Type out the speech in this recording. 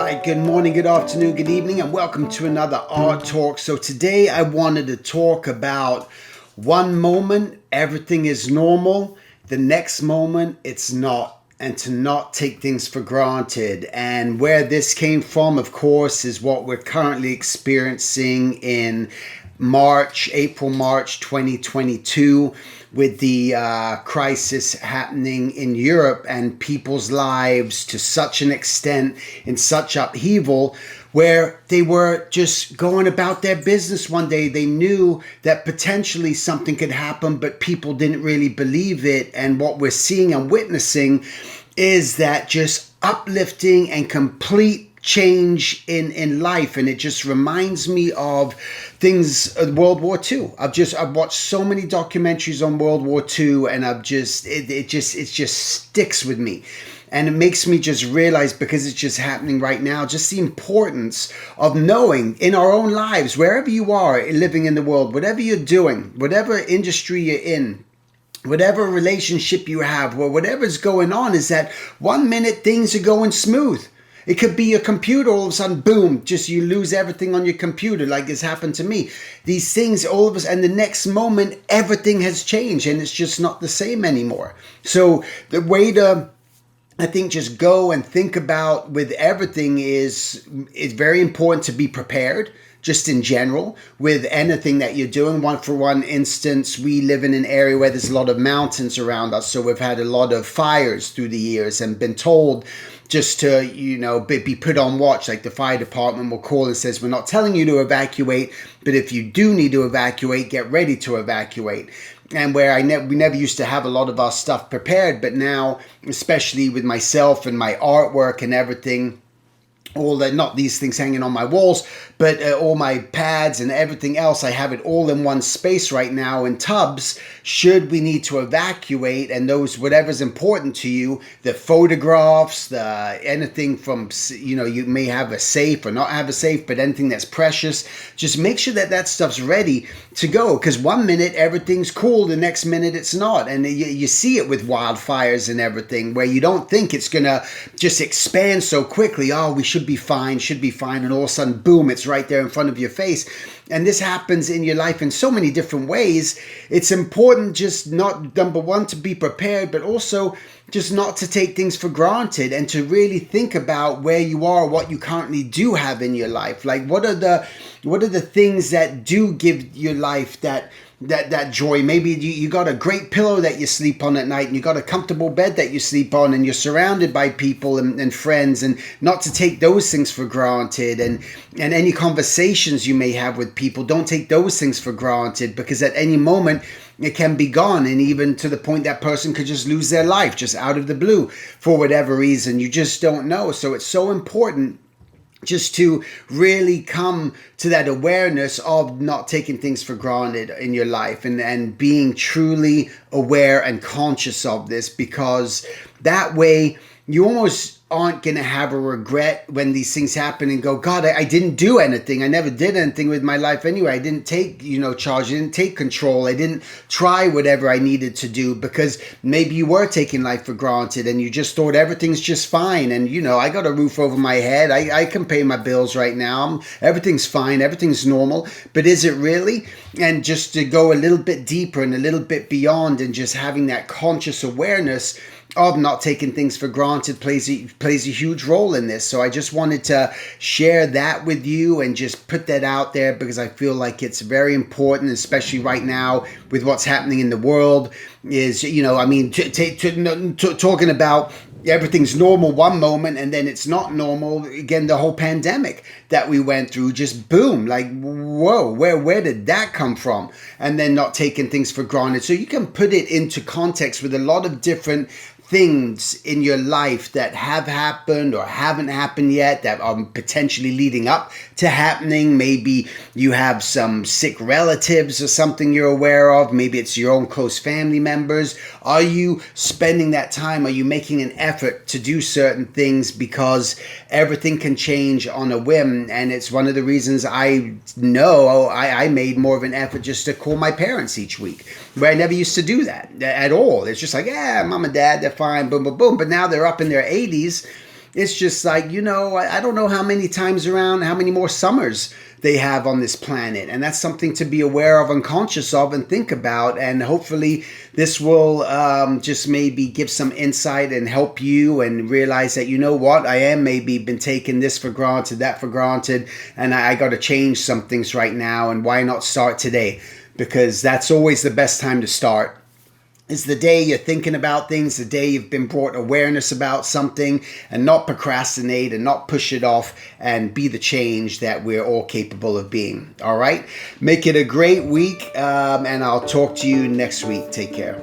right, good morning, good afternoon, good evening, and welcome to another Art Talk. So today I wanted to talk about one moment, everything is normal. The next moment, it's not. And to not take things for granted. And where this came from, of course, is what we're currently experiencing in April, March 2022, with the crisis happening in Europe and people's lives to such an extent, in such upheaval, where they were just going about their business one day. They knew that potentially something could happen, but people didn't really believe it. And what we're seeing and witnessing is that just uplifting and complete change in life. And it just reminds me of things of World War II. I've watched so many documentaries on World War II, and it just sticks with me. And it makes me just realize, because it's just happening right now, just the importance of knowing in our own lives, wherever you are living in the world, whatever you're doing, whatever industry you're in, whatever relationship you have, or whatever's going on, is that 1 minute things are going smooth. It could be your computer, all of a sudden, boom, just you lose everything on your computer, like this happened to me. These things, all of us, and the next moment, everything has changed, and it's just not the same anymore. So the way to, I think, just go and think about with everything is, it's very important to be prepared, just in general, with anything that you're doing. For one instance, we live in an area where there's a lot of mountains around us, so we've had a lot of fires through the years and been told just to, be put on watch. Like the fire department will call and says, we're not telling you to evacuate, but if you do need to evacuate, get ready to evacuate. And where we never used to have a lot of our stuff prepared, but now, especially with myself and my artwork and everything, not these things hanging on my walls, but all my pads and everything else, I have it all in one space right now in tubs, should we need to evacuate. And those, whatever's important to you, the photographs, anything from, you may have a safe or not have a safe, but anything that's precious, just make sure that stuff's ready to go. Because 1 minute everything's cool, the next minute it's not. And you see it with wildfires and everything, where you don't think it's gonna just expand so quickly. Oh, we should be fine, and all of a sudden, boom, it's right there in front of your face. And this happens in your life in so many different ways. It's important just not, number one, to be prepared, but also just not to take things for granted, and to really think about where you are, what you currently do have in your life. Like, what are the things that do give your life that joy? Maybe you got a great pillow that you sleep on at night, and you got a comfortable bed that you sleep on, and you're surrounded by people and friends, and not to take those things for granted. And any conversations you may have with people, don't take those things for granted, because at any moment it can be gone. And even to the point that person could just lose their life just out of the blue for whatever reason. You just don't know. So it's so important just to really come to that awareness of not taking things for granted in your life, and being truly aware and conscious of this, because that way you almost aren't going to have a regret when these things happen and go, God, I didn't do anything. I never did anything with my life anyway. I didn't take, charge. I didn't take control. I didn't try whatever I needed to do, because maybe you were taking life for granted and you just thought everything's just fine. And, I got a roof over my head. I can pay my bills right now. Everything's fine. Everything's normal. But is it really? And just to go a little bit deeper and a little bit beyond, and just having that conscious awareness of not taking things for granted plays a huge role in this. So I just wanted to share that with you and just put that out there, because I feel like it's very important, especially right now with what's happening in the world. Is, talking about everything's normal one moment and then it's not normal again. The whole pandemic that we went through, just boom, like, whoa, where did that come from? And then not taking things for granted. So you can put it into context with a lot of different things in your life that have happened or haven't happened yet, that are potentially leading up to happening. Maybe you have some sick relatives or something you're aware of. Maybe it's your own close family members. Are you spending that time? Are you making an effort to do certain things? Because everything can change on a whim. And it's one of the reasons I know I made more of an effort just to call my parents each week, where I never used to do that at all. It's just like, yeah, mom and dad, they're fine, boom, boom, boom. But now they're up in their 80s It's just like, I don't know how many times around, how many more summers they have on this planet. And that's something to be aware of and conscious of and think about. And hopefully this will just maybe give some insight and help you and realize that, you know what, I am maybe been taking this for granted, that for granted, and I got to change some things right now. And why not start today? Because that's always the best time to start. It's the day you're thinking about things, the day you've been brought awareness about something, and not procrastinate and not push it off and be the change that we're all capable of being. All right? Make it a great week, and I'll talk to you next week. Take care.